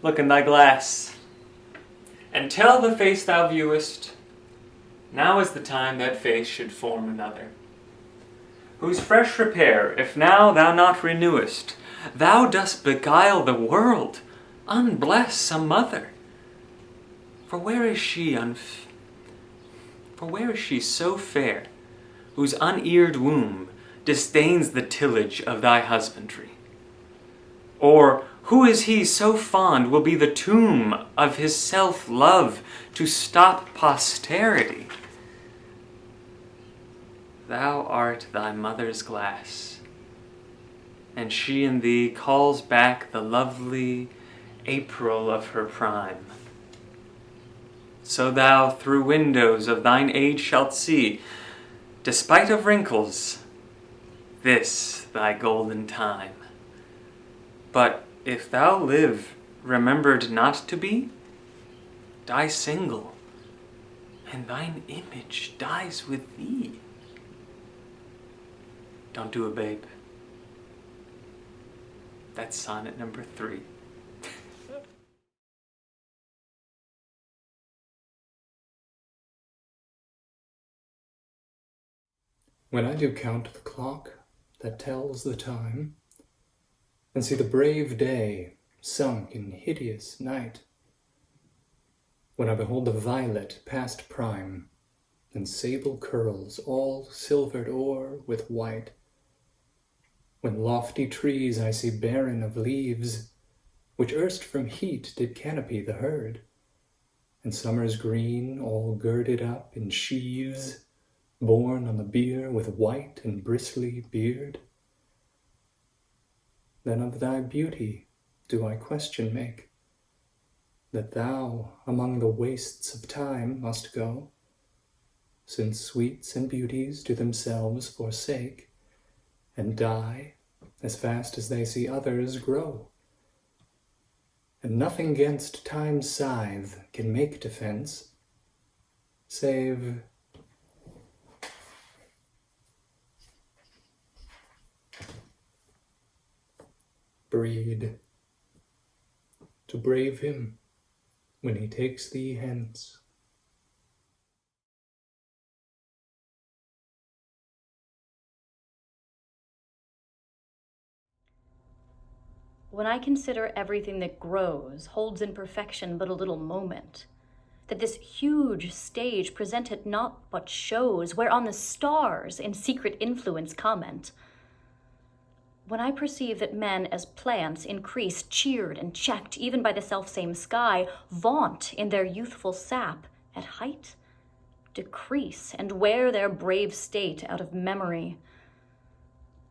look in thy glass, and tell the face thou viewest, now is the time that face should form another, whose fresh repair, if now thou not renewest, thou dost beguile the world, unbless some mother. For where is she so fair, whose uneared womb disdains the tillage of thy husbandry? Or who is he so fond will be the tomb of his self-love to stop posterity? Thou art thy mother's glass, and she in thee calls back the lovely April of her prime. So thou through windows of thine age shalt see, despite of wrinkles, this thy golden time. But if thou live remembered not to be, die single, and thine image dies with thee. Don't do it, babe. That's sonnet number 3. When I do count the clock that tells the time, and see the brave day sunk in hideous night, when I behold the violet past prime, and sable curls all silvered o'er with white, when lofty trees I see barren of leaves, which erst from heat did canopy the herd, and summer's green all girded up in sheaves, borne on the bier with white and bristly beard, then of thy beauty do I question make, that thou among the wastes of time must go, since sweets and beauties do themselves forsake, and die as fast as they see others grow. And nothing 'gainst time's scythe can make defense, save breed, to brave him when he takes thee hence. When I consider everything that grows holds in perfection but a little moment, that this huge stage presenteth not but shows whereon the stars in secret influence comment, when I perceive that men as plants increase, cheered and checked even by the selfsame sky, vaunt in their youthful sap, at height decrease, and wear their brave state out of memory,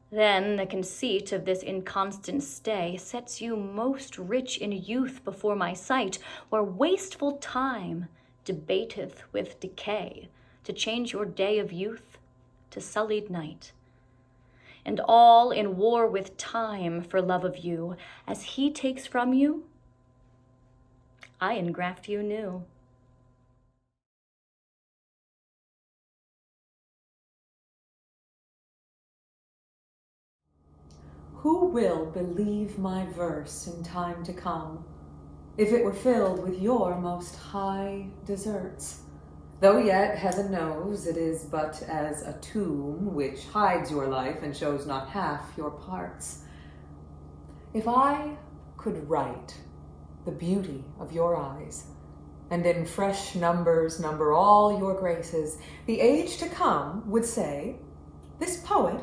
then the conceit of this inconstant stay sets you most rich in youth before my sight, where wasteful time debateth with decay, to change your day of youth to sullied night. And all in war with time for love of you, as he takes from you, I engraft you new. Who will believe my verse in time to come, if it were filled with your most high deserts? Though yet, heaven knows, it is but as a tomb which hides your life and shows not half your parts. If I could write the beauty of your eyes, and in fresh numbers number all your graces, the age to come would say, this poet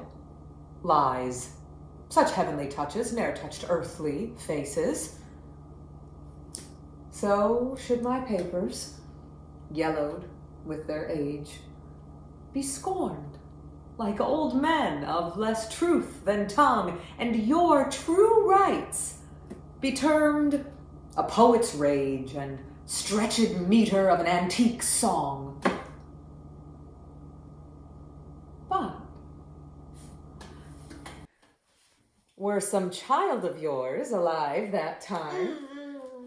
lies. Such heavenly touches ne'er touched earthly faces. So should my papers, yellowed with their age, be scorned like old men of less truth than tongue, and your true rights be termed a poet's rage and stretched meter of an antique song. But were some child of yours alive that time,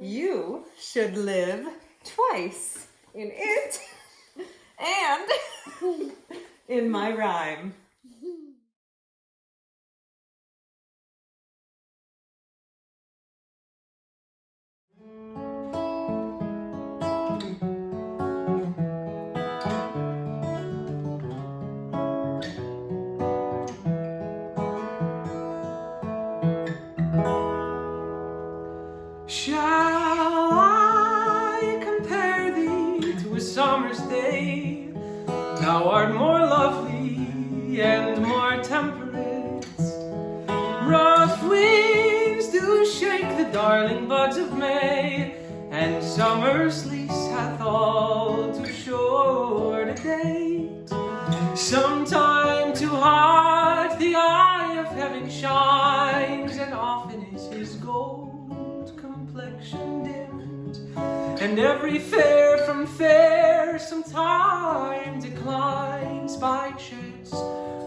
you should live twice in it and in my rhyme. darling buds of May, and summer's lease hath all too short a date. Sometime too hot the eye of heaven shines, and often is his gold complexion dimmed, and every fair from fair sometime declines by chance,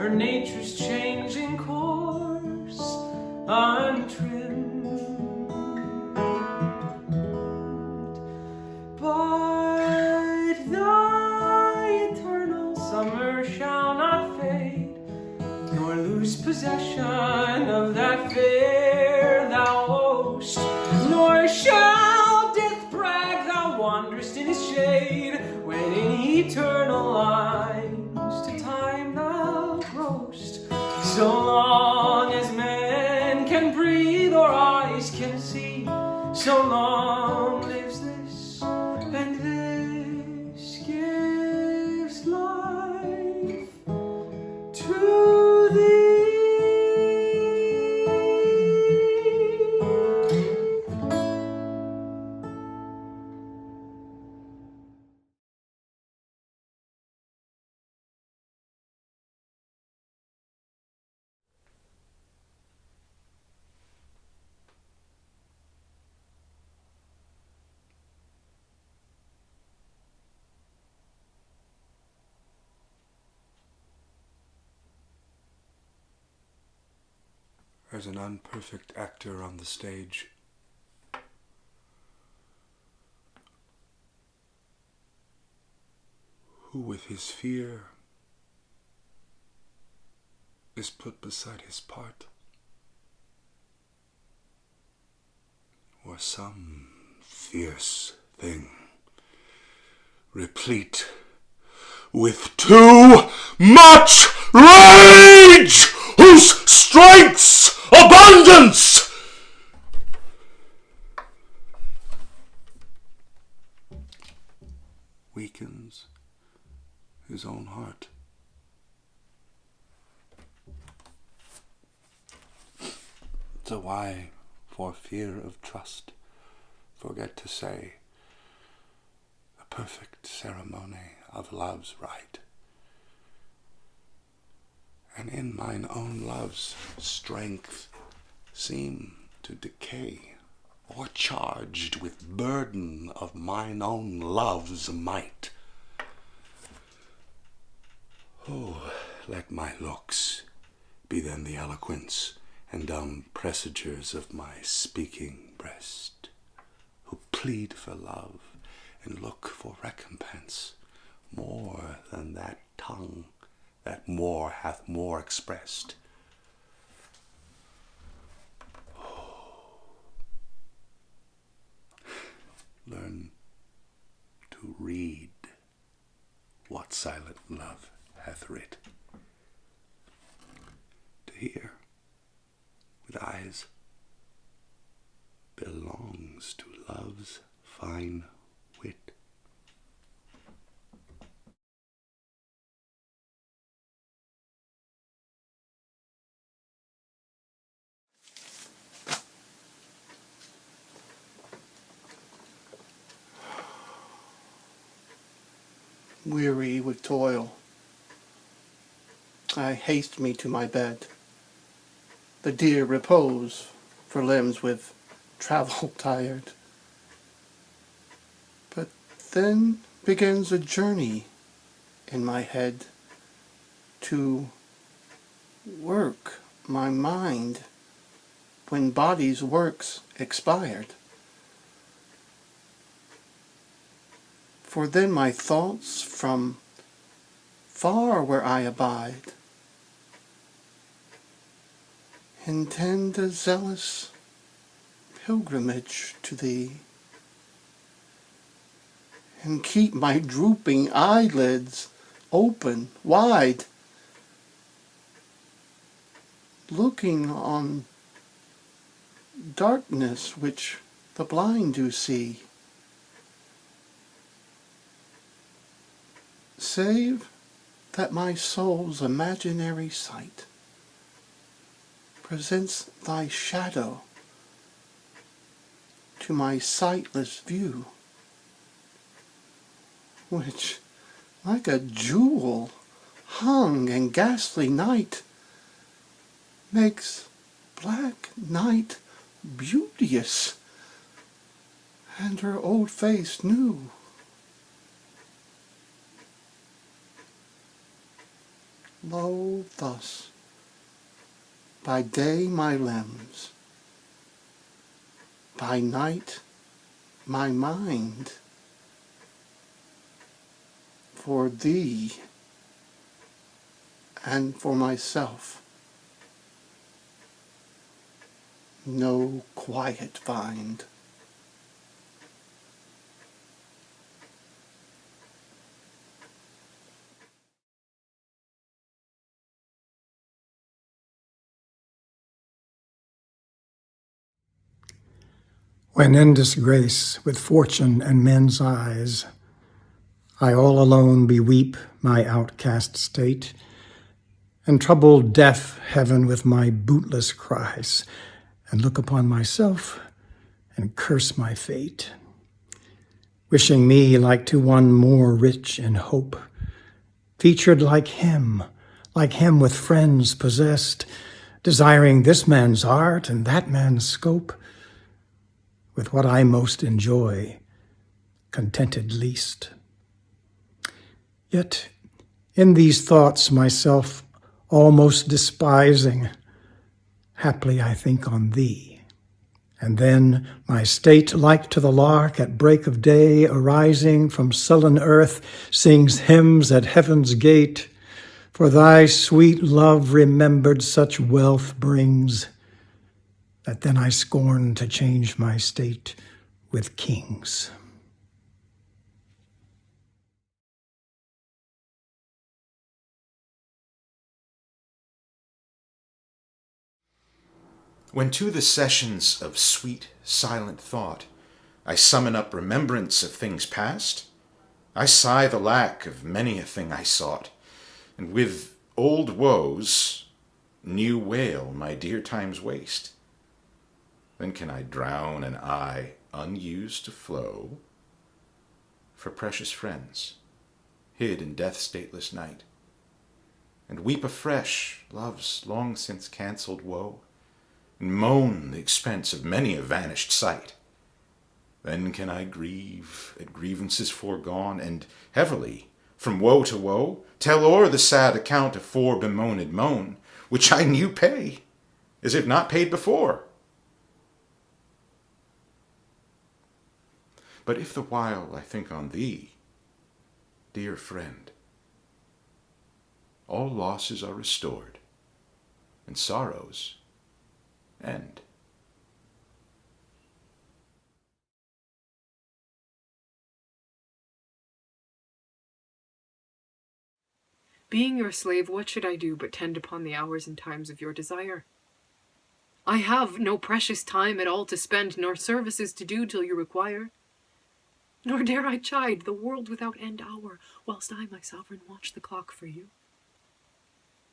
her nature's changing course untrimmed. But thy eternal summer shall not fade, nor lose possession of that fair thou owest, nor shall death brag thou wanderest in his shade, when in eternal lines to time thou growest. So long as men can breathe or eyes can see, so long lives this, and this gives life to thee. As an unperfect actor on the stage, who with his fear is put beside his part, or some fierce thing, replete with too much rage, whose strength's abundance weakens his own heart. So why, for fear of trust, forget to say a perfect ceremony of love's rite? And in mine own love's strength seem to decay, or charged with burden of mine own love's might. Oh, let my looks be then the eloquence and dumb presagers of my speaking breast, who plead for love and look for recompense, more than that tongue that more hath more expressed. Oh. Learn to read what silent love hath writ. To hear with eyes belongs to love's fine wit. Weary with toil, I haste me to my bed. The dear repose for limbs with travel tired. But then begins a journey in my head to work my mind when body's works expired. For then my thoughts from far where I abide intend a zealous pilgrimage to thee, and keep my drooping eyelids open wide, looking on darkness which the blind do see. Save that my soul's imaginary sight presents thy shadow to my sightless view, which, like a jewel hung in ghastly night, makes black night beauteous, and her old face new. Lo, thus, by day my limbs, by night my mind, for thee and for myself no quiet find. When in disgrace with fortune and men's eyes, I all alone beweep my outcast state, and trouble deaf heaven with my bootless cries, and look upon myself and curse my fate, wishing me like to one more rich in hope, featured like him with friends possessed, desiring this man's art and that man's scope, with what I most enjoy, contented least. Yet in these thoughts myself almost despising, haply I think on thee, and then my state, like to the lark at break of day, arising from sullen earth, sings hymns at heaven's gate, for thy sweet love remembered such wealth brings, that then I scorn to change my state with kings. When to the sessions of sweet, silent thought I summon up remembrance of things past, I sigh the lack of many a thing I sought, and with old woes new wail my dear time's waste. Then can I drown an eye unused to flow for precious friends hid in death's stateless night, and weep afresh love's long since cancelled woe, and moan the expense of many a vanished sight. Then can I grieve at grievances foregone, and heavily, from woe to woe, tell o'er the sad account of fore bemoaned moan, which I knew pay, as if not paid before. But if the while I think on thee, dear friend, all losses are restored, and sorrows end. Being your slave, what should I do but tend upon the hours and times of your desire? I have no precious time at all to spend, nor services to do till you require. Nor dare I chide the world without end hour, whilst I, my sovereign, watch the clock for you.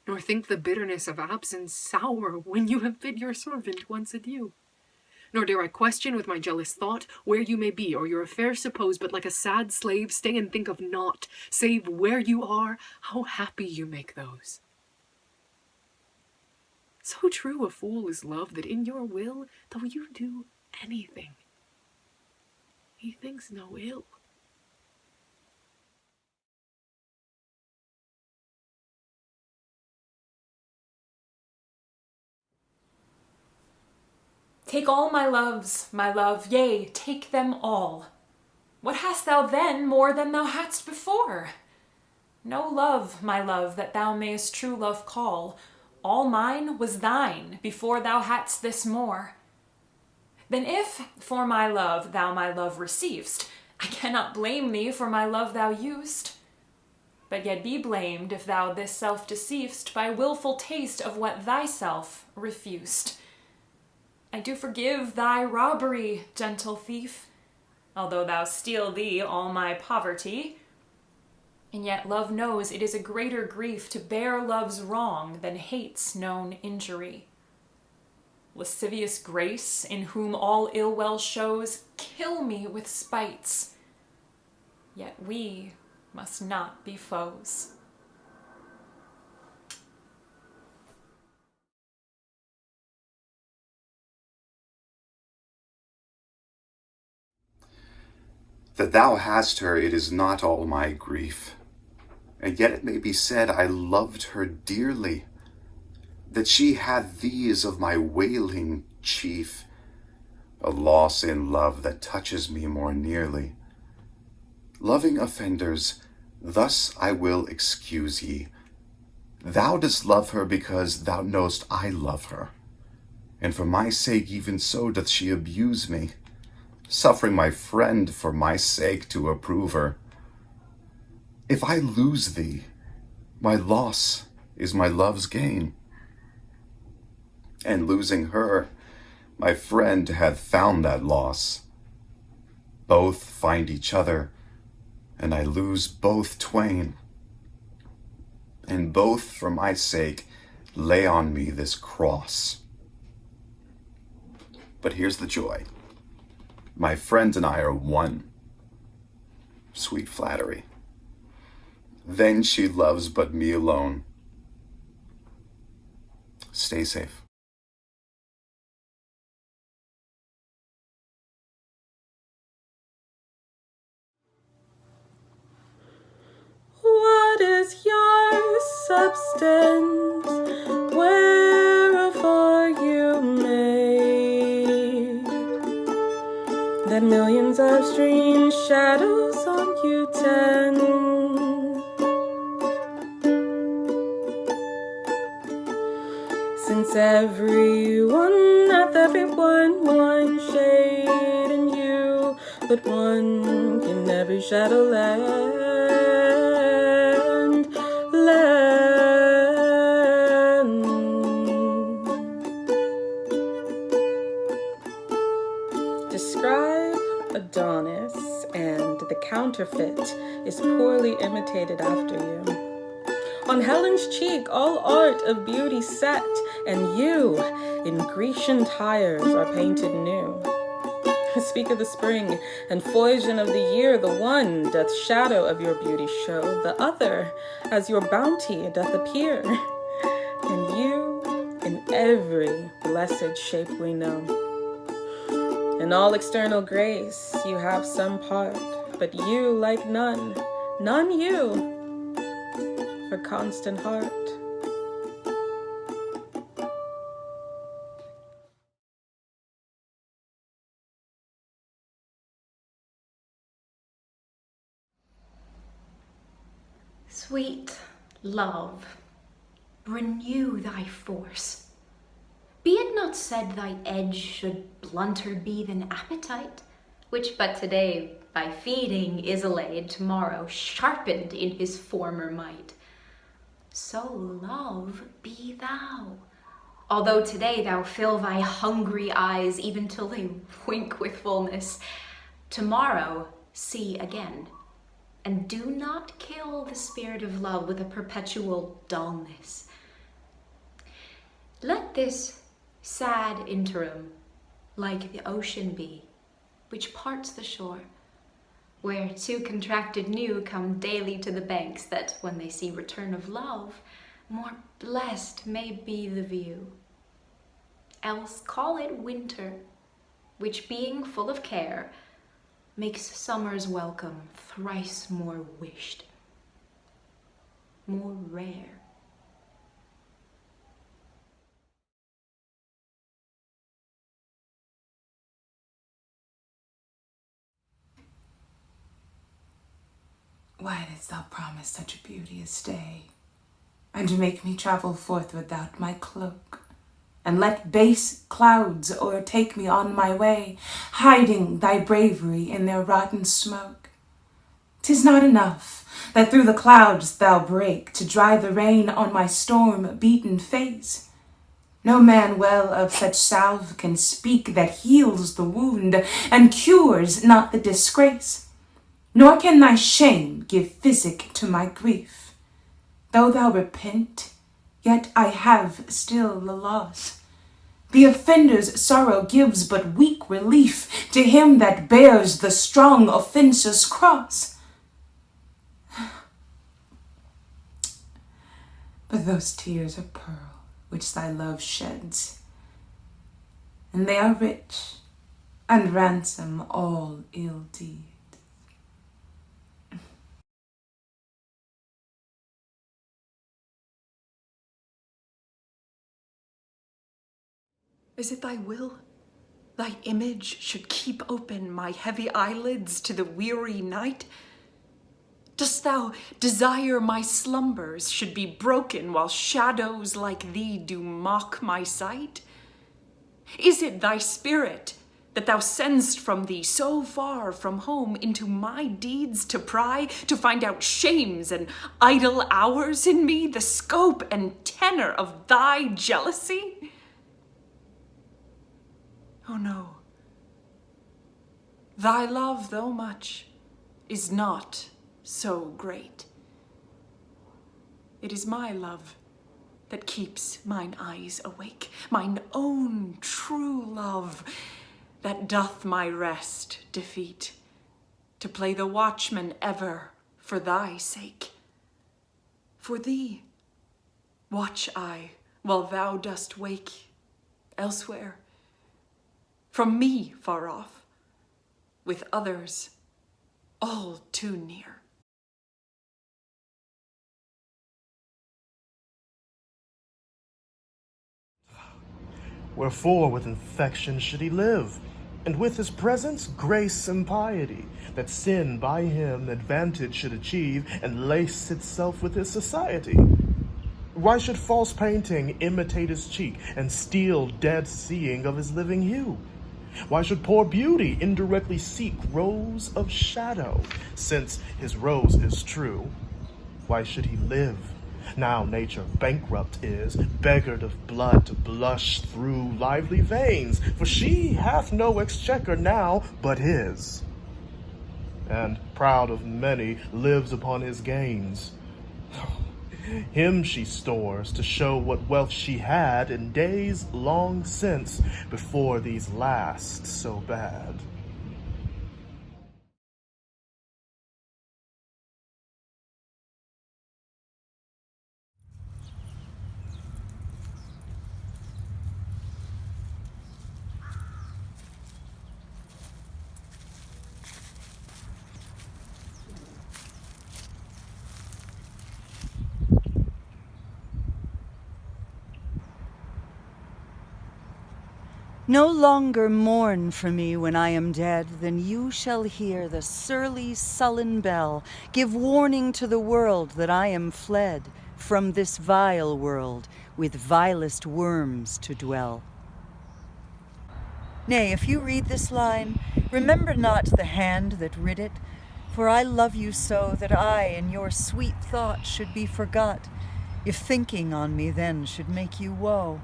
Nor think the bitterness of absence sour, when you have bid your servant once adieu. Nor dare I question with my jealous thought where you may be, or your affairs suppose, but like a sad slave stay and think of naught, save where you are, how happy you make those. So true a fool is love, that in your will, though you do anything, he thinks no ill. Take all my loves, my love, yea, take them all. What hast thou then more than thou hadst before? No love, my love, that thou mayst true love call. All mine was thine before thou hadst this more. Then if for my love thou my love receiv'st, I cannot blame thee for my love thou used. But yet be blamed if thou this self deceiv'st by wilful taste of what thyself refused. I do forgive thy robbery, gentle thief, although thou steal thee all my poverty. And yet love knows it is a greater grief to bear love's wrong than hate's known injury. lascivious grace, in whom all ill well shows, kill me with spites. Yet we must not be foes. That thou hast her, it is not all my grief, and yet it may be said I loved her dearly. That she had thee is of my wailing chief, a loss in love that touches me more nearly. Loving offenders, thus I will excuse ye. Thou dost love her because thou know'st I love her, and for my sake even so doth she abuse me, suffering my friend for my sake to approve her. If I lose thee, my loss is my love's gain. And losing her, my friend hath found that loss. Both find each other, and I lose both twain. And both for my sake lay on me this cross. But here's the joy. My friend and I are one. Sweet flattery. Then she loves but me alone. Stay safe. What is your substance? Whereof are you made? That millions of strange shadows on you tend. Since everyone hath everyone one shade in you, but one can every shadow lend. Describe Adonis, and the counterfeit is poorly imitated after you. On Helen's cheek all art of beauty set, and you in Grecian tires are painted new. Speak of the spring and foison of the year, the one doth shadow of your beauty show, the other as your bounty doth appear, and you in every blessed shape we know. In all external grace you have some part, but you like none, none you, for constant heart. Sweet love, renew thy force. Be it not said thy edge should blunter be than appetite, which but today by feeding is allayed, tomorrow sharpened in his former might. So love be thou, although today thou fill thy hungry eyes even till they wink with fullness, tomorrow see again. And do not kill the spirit of love with a perpetual dullness. Let this sad interim, like the ocean be, which parts the shore, where two contracted new come daily to the banks, that when they see return of love, more blessed may be the view. Else call it winter, which being full of care, makes summer's welcome thrice more wished, more rare. Why didst thou promise such a beauteous day, and make me travel forth without my cloak, and let base clouds o'ertake me on my way, hiding thy bravery in their rotten smoke? 'Tis not enough that through the clouds thou break to dry the rain on my storm-beaten face. No man well of such salve can speak that heals the wound and cures not the disgrace. Nor can thy shame give physic to my grief. Though thou repent, yet I have still the loss. The offender's sorrow gives but weak relief to him that bears the strong offence's cross. But those tears are pearl which thy love sheds, and they are rich and ransom all ill deed. Is it thy will thy image should keep open my heavy eyelids to the weary night? Dost thou desire my slumbers should be broken while shadows like thee do mock my sight? Is it thy spirit that thou send'st from thee so far from home into my deeds to pry, to find out shames and idle hours in me, the scope and tenor of thy jealousy? Oh no, thy love, though much, is not so great. It is my love that keeps mine eyes awake, mine own true love that doth my rest defeat, to play the watchman ever for thy sake. For thee watch I while thou dost wake elsewhere, from me far off, with others all too near. Wherefore with infection should he live, and with his presence grace and piety, that sin by him advantage should achieve, and lace itself with his society? Why should false painting imitate his cheek, and steal dead seeing of his living hue? Why should poor beauty indirectly seek rose of shadow, since his rose is true? Why should he live, now nature bankrupt is, beggared of blood to blush through lively veins? For she hath no exchequer now but his, and, proud of many, lives upon his gains. Him she stores to show what wealth she had in days long since, before these last so bad. No longer mourn for me when I am dead, then you shall hear the surly, sullen bell give warning to the world that I am fled from this vile world with vilest worms to dwell. Nay, if you read this line, remember not the hand that writ it, for I love you so that I in your sweet thought should be forgot, if thinking on me then should make you woe.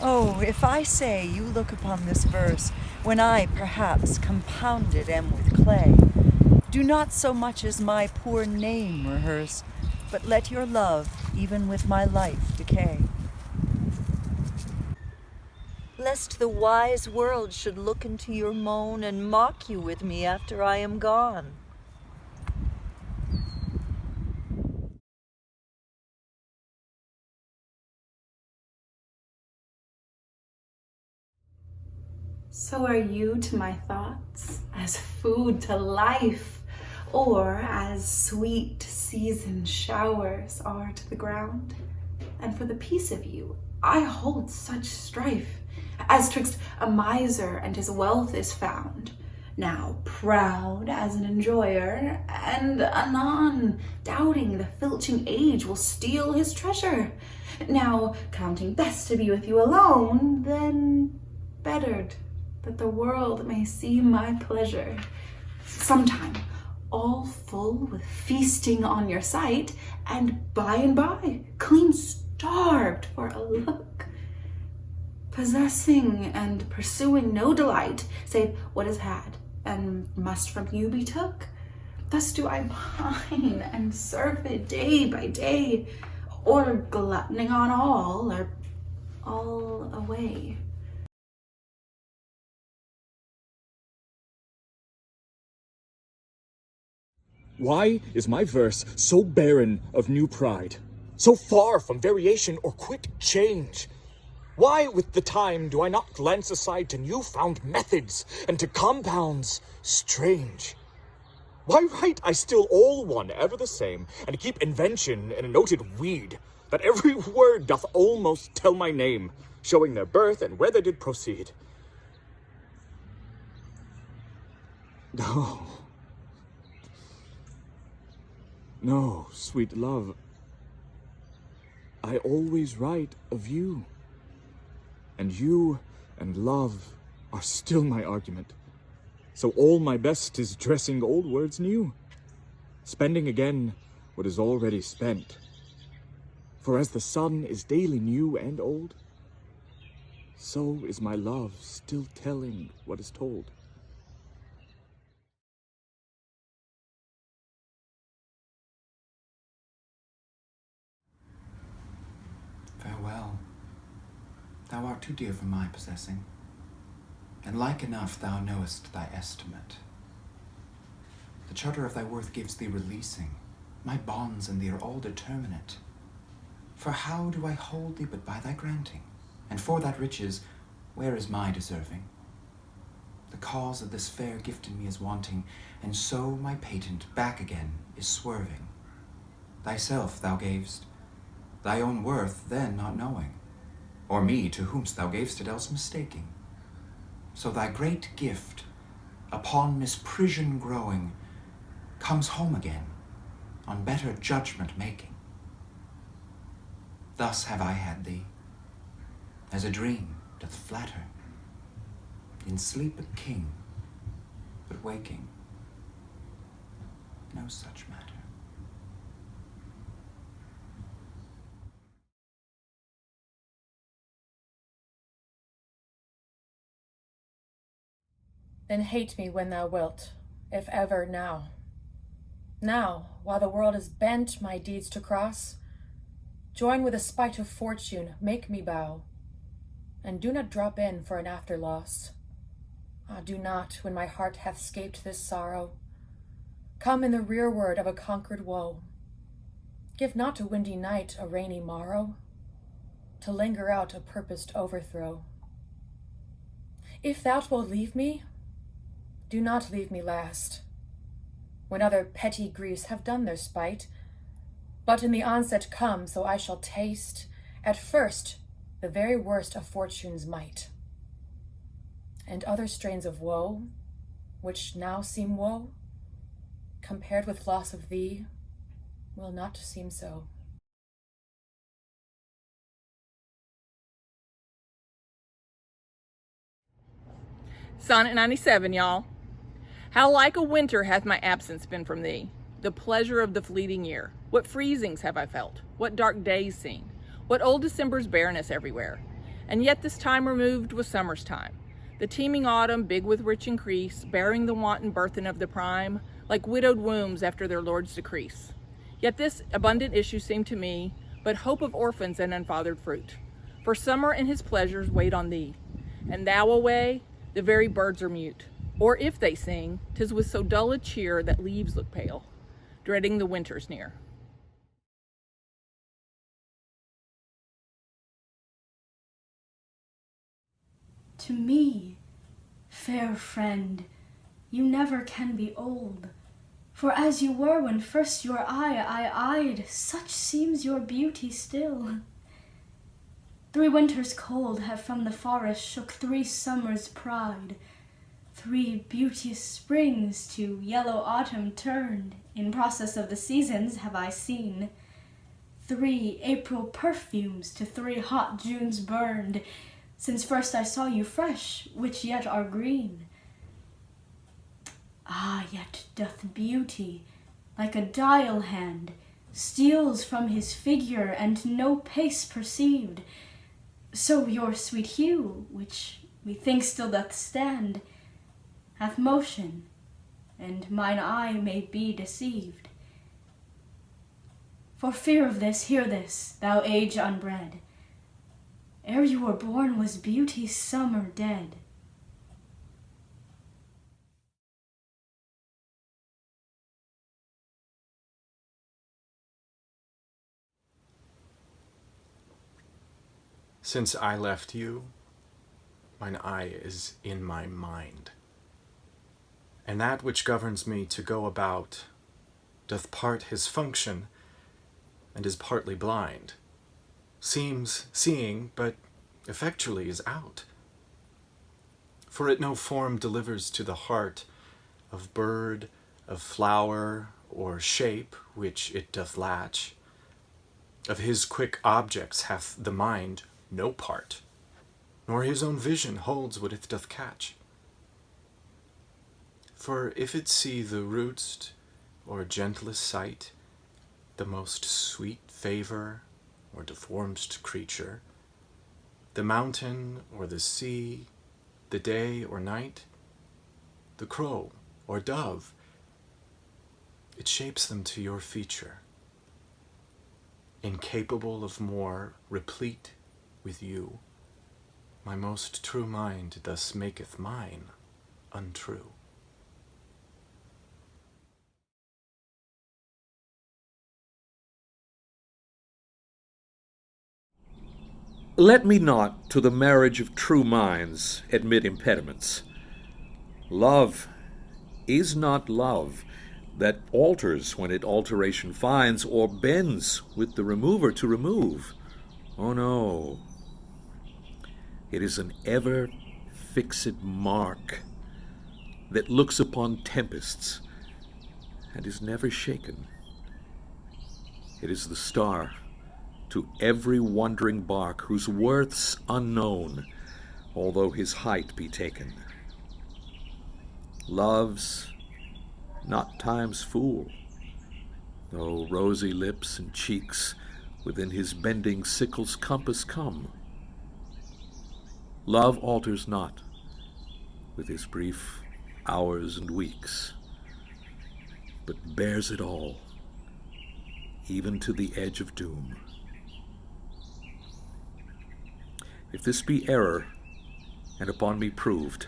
Oh, if I say you look upon this verse, when I perhaps compounded am with clay, do not so much as my poor name rehearse, but let your love even with my life decay. Lest the wise world should look into your moan and mock you with me after I am gone. So are you to my thoughts, as food to life, or as sweet seasoned showers are to the ground. And for the peace of you, I hold such strife, as twixt a miser and his wealth is found, now proud as an enjoyer, and anon doubting the filching age will steal his treasure, now counting best to be with you alone, then bettered that the world may see my pleasure. Sometime all full with feasting on your sight, and by, clean starved for a look, possessing and pursuing no delight, save what is had, and must from you be took. Thus do I pine and surfeit day by day, or gluttoning on all, or all away. Why is my verse so barren of new pride, so far from variation or quick change? Why with the time do I not glance aside to new-found methods and to compounds strange? Why write I still all one ever the same, and keep invention in a noted weed, that every word doth almost tell my name, showing their birth and where they did proceed? No, sweet love, I always write of you, and you and love are still my argument. So all my best is dressing old words new, spending again what is already spent. For as the sun is daily new and old, so is my love still telling what is told. Farewell. Thou art too dear for my possessing, and like enough thou knowest thy estimate. The charter of thy worth gives thee releasing, my bonds and thee are all determinate. For how do I hold thee but by thy granting? And for that riches, where is my deserving? The cause of this fair gift in me is wanting, and so my patent back again is swerving. Thyself thou gavest, thy own worth then not knowing, or me to whomst thou gavest it else mistaking. So thy great gift, upon misprision growing, comes home again, on better judgment making. Thus have I had thee, as a dream doth flatter, in sleep a king, but waking no such matter. Then hate me when thou wilt, if ever now. Now, while the world is bent my deeds to cross, join with the spite of fortune, make me bow, and do not drop in for an after loss. Ah, do not, when my heart hath scaped this sorrow, come in the rearward of a conquered woe. Give not a windy night a rainy morrow, to linger out a purposed overthrow. If thou wilt leave me, do not leave me last, when other petty griefs have done their spite, but in the onset come, so I shall taste, at first, the very worst of fortune's might. And other strains of woe, which now seem woe, compared with loss of thee, will not seem so. Sonnet 97, y'all. How like a winter hath my absence been from thee, the pleasure of the fleeting year. What freezings have I felt, what dark days seen, what old December's bareness everywhere. And yet this time removed was summer's time, the teeming autumn big with rich increase, bearing the wanton burthen of the prime, like widowed wombs after their lord's decrease. Yet this abundant issue seemed to me but hope of orphans and unfathered fruit. For summer and his pleasures wait on thee, and thou away, the very birds are mute. Or if they sing, 'tis with so dull a cheer that leaves look pale, dreading the winter's near. To me, fair friend, you never can be old, for as you were when first your eye I eyed, such seems your beauty still. 3 winters cold have from the forest shook 3 summers' pride. 3 beauteous springs to yellow autumn turned, in process of the seasons have I seen. 3 April perfumes to 3 hot Junes burned, since first I saw you fresh, which yet are green. Ah, yet doth beauty, like a dial hand, steals from his figure, and no pace perceived. So your sweet hue, which methinks still doth stand, hath motion, and mine eye may be deceived. For fear of this, hear this, thou age unbred. Ere you were born was beauty's summer dead. Since I left you, mine eye is in my mind, and that which governs me to go about doth part his function, and is partly blind, seems seeing, but effectually is out. For it no form delivers to the heart of bird, of flower, or shape which it doth latch. Of his quick objects hath the mind no part, nor his own vision holds what it doth catch. For if it see the root'st or gentlest sight, the most sweet favour or deformedst creature, the mountain or the sea, the day or night, the crow or dove, it shapes them to your feature, incapable of more, replete with you. My most true mind thus maketh mine untrue. Let me not to the marriage of true minds admit impediments. Love is not love that alters when it alteration finds, or bends with the remover to remove. Oh no, it is an ever-fixed mark that looks upon tempests and is never shaken. It is the star to every wandering bark, whose worth's unknown, although his height be taken. Love's not time's fool, though rosy lips and cheeks within his bending sickle's compass come. Love alters not with his brief hours and weeks, but bears it all, even to the edge of doom. If this be error, and upon me proved,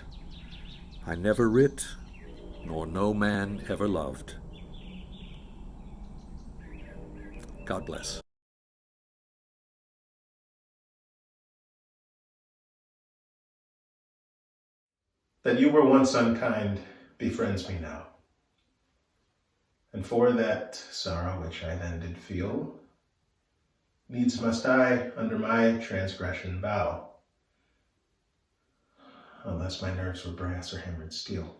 I never writ, nor no man ever loved. God bless. That you were once unkind befriends me now. And for that sorrow which I then did feel, needs must I under my transgression bow, unless my nerves were brass or hammered steel.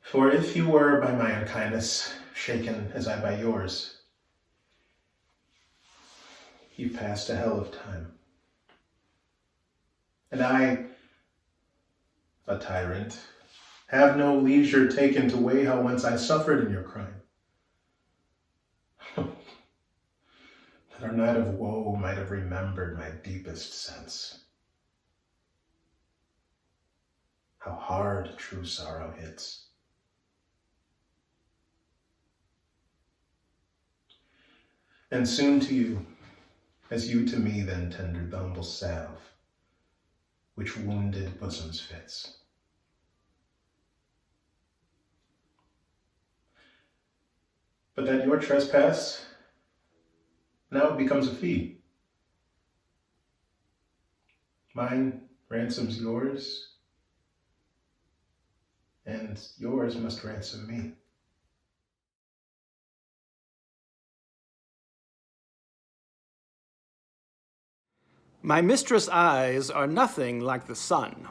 For if you were by my unkindness shaken as I by yours, you passed a hell of time. And I, a tyrant, have no leisure taken to weigh how once I suffered in your crime. That our night of woe might have remembered my deepest sense. How hard true sorrow hits. And soon to you, as you to me then tendered the humble salve, which wounded bosoms fits. But that your trespass now becomes a fee. Mine ransoms yours, and yours must ransom me. My mistress' eyes are nothing like the sun.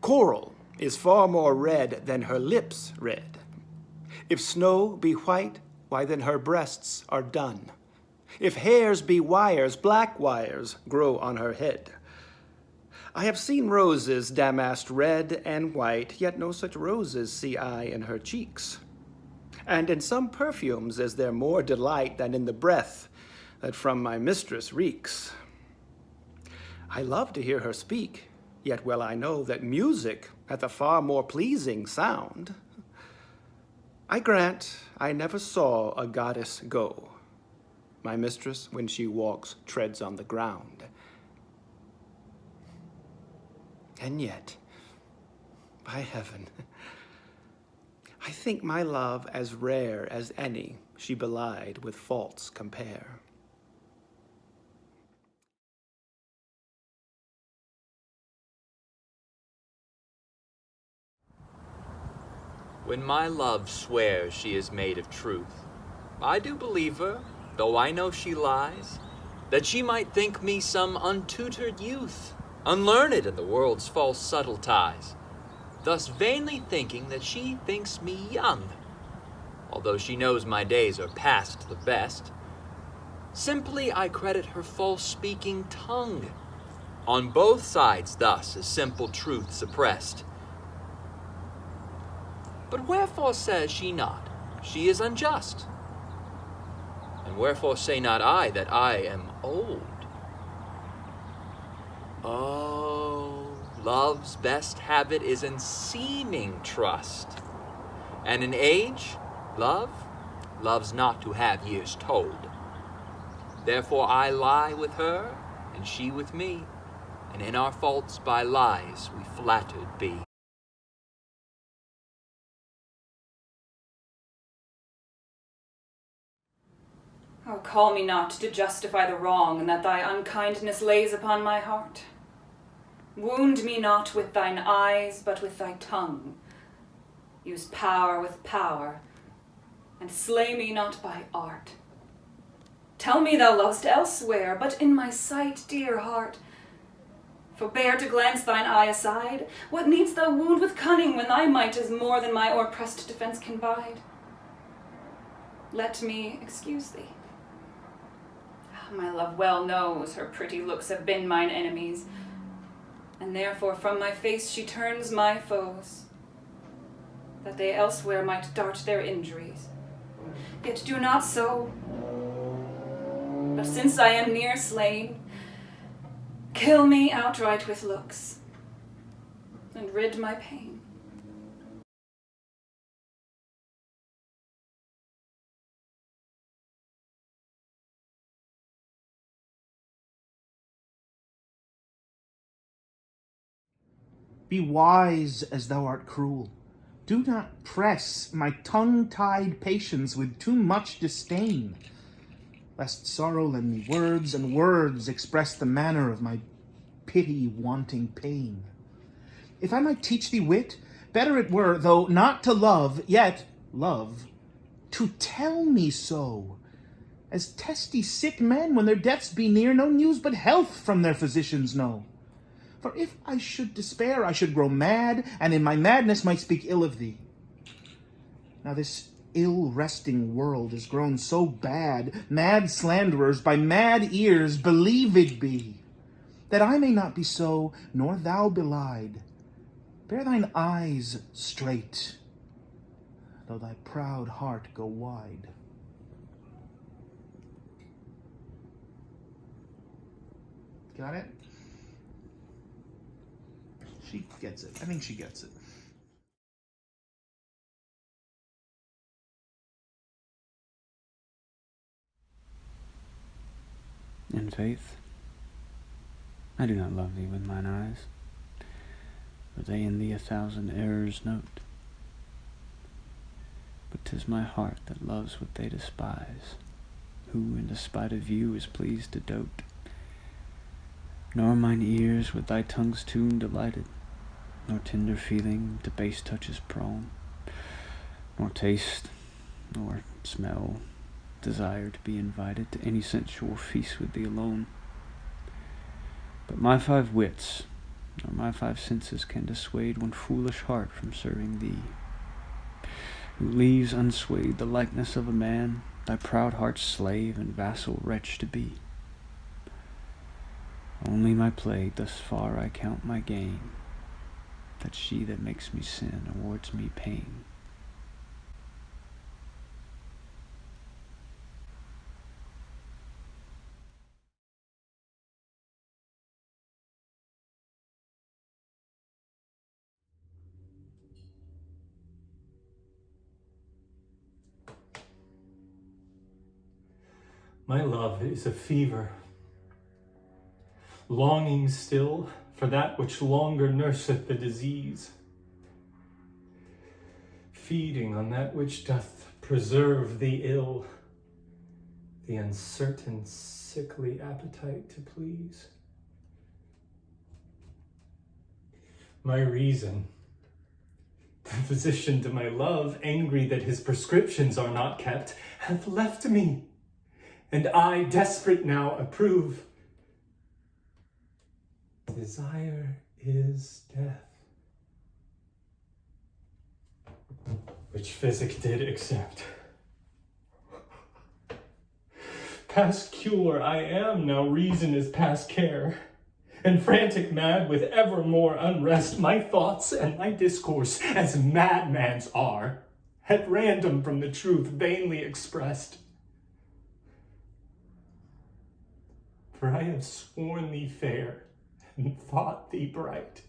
Coral is far more red than her lips red. If snow be white, why then her breasts are dun. If hairs be wires, black wires grow on her head. I have seen roses damasked red and white, yet no such roses see I in her cheeks. And in some perfumes is there more delight than in the breath that from my mistress reeks. I love to hear her speak, yet well I know that music hath a far more pleasing sound. I grant I never saw a goddess go. My mistress, when she walks, treads on the ground. And yet, by heaven, I think my love as rare as any she belied with faults compare. When my love swears she is made of truth, I do believe her, though I know she lies, that she might think me some untutored youth, unlearned in the world's false subtle ties, thus vainly thinking that she thinks me young, although she knows my days are past the best. Simply I credit her false-speaking tongue. On both sides thus is simple truth suppressed. But wherefore says she not, she is unjust? And wherefore say not I that I am old? Oh, love's best habit is in seeming trust. And in age, love loves not to have years told. Therefore I lie with her, and she with me, and in our faults by lies we flattered be. Oh, call me not to justify the wrong that thy unkindness lays upon my heart. Wound me not with thine eyes, but with thy tongue. Use power with power, and slay me not by art. Tell me thou lovest elsewhere, but in my sight, dear heart. Forbear to glance thine eye aside. What needst thou wound with cunning when thy might is more than my o'erpressed defense can bide? Let me excuse thee. My love well knows her pretty looks have been mine enemies, and therefore from my face she turns my foes, that they elsewhere might dart their injuries. Yet do not so. But since I am near slain, kill me outright with looks, and rid my pain. Be wise as thou art cruel. Do not press my tongue-tied patience with too much disdain, lest sorrow lend me words, and words express the manner of my pity-wanting pain. If I might teach thee wit, better it were, though not to love, yet love, to tell me so, as testy sick men, when their deaths be near, no news but health from their physicians know. For if I should despair, I should grow mad, and in my madness might speak ill of thee. Now this ill-resting world is grown so bad, mad slanderers by mad ears believed be, that I may not be so, nor thou belied. Bear thine eyes straight, though thy proud heart go wide. Got it? She gets it. I think she gets it. In faith, I do not love thee with mine eyes, for they in thee 1,000 errors note. But 'tis my heart that loves what they despise, who in despite of you is pleased to dote. Nor mine ears with thy tongue's tune delighted, nor tender feeling to base touches prone, nor taste, nor smell, desire to be invited to any sensual feast with thee alone. But my 5 wits, nor my 5 senses can dissuade one foolish heart from serving thee, who leaves unswayed the likeness of a man, thy proud heart's slave and vassal wretch to be. Only my plague thus far I count my gain, that she that makes me sin awards me pain. My love is a fever, longing still for that which longer nurseth the disease, feeding on that which doth preserve the ill, the uncertain, sickly appetite to please. My reason, the physician to my love, angry that his prescriptions are not kept, hath left me, and I, desperate now, approve. Desire is death, which physic did accept. Past cure I am, now reason is past care, and frantic mad with ever more unrest, my thoughts and my discourse, as madman's are, at random from the truth vainly expressed. For I have sworn thee fair, and thought thee bright.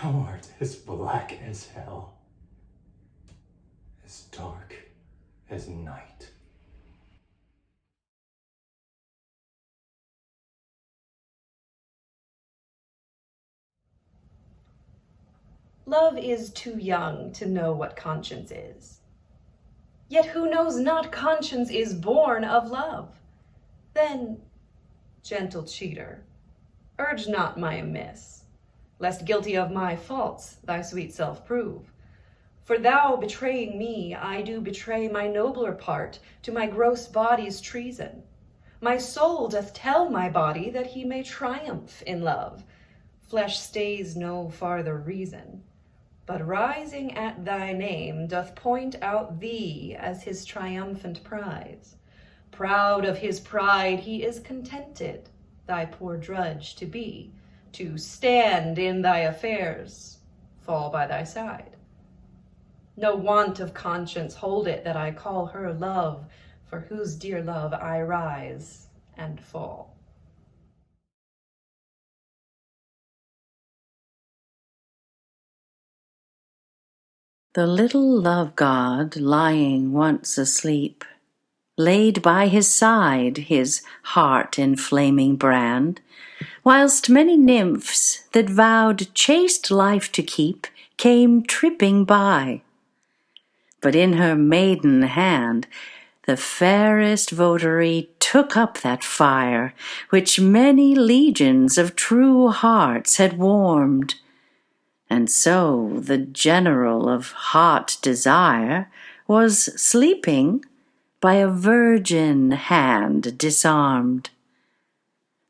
Thou art as black as hell, as dark as night. Love is too young to know what conscience is. Yet who knows not conscience is born of love? Then, gentle cheater, urge not my amiss, lest guilty of my faults thy sweet self prove. For thou betraying me, I do betray my nobler part to my gross body's treason. My soul doth tell my body that he may triumph in love. Flesh stays no farther reason, but rising at thy name doth point out thee as his triumphant prize. Proud of his pride, he is contented thy poor drudge to be, to stand in thy affairs, fall by thy side. No want of conscience hold it that I call her love, for whose dear love I rise and fall. The little love god, lying once asleep, laid by his side his heart-inflaming brand, whilst many nymphs that vowed chaste life to keep came tripping by. But in her maiden hand the fairest votary took up that fire which many legions of true hearts had warmed. And so the general of hot desire was sleeping by a virgin hand disarmed.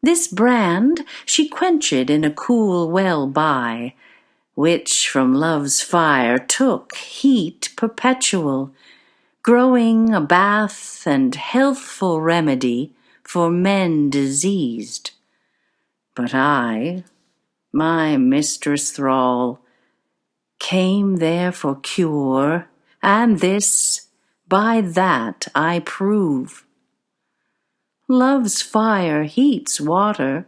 This brand she quenched in a cool well by, which from love's fire took heat perpetual, growing a bath and healthful remedy for men diseased. But I, my mistress thrall, came there for cure, and this by that I prove. Love's fire heats water,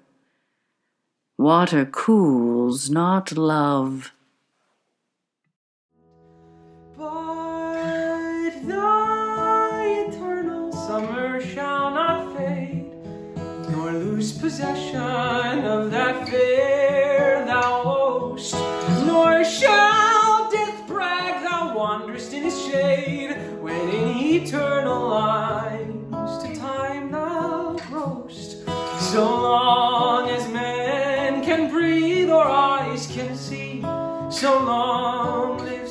water cools not love. But thy eternal summer shall not fade, nor lose possession of that fair thou owest, nor shall death brag thou wanderest in his shade, when in eternal lines to time thou growest. So long as men can breathe or eyes can see, so long lives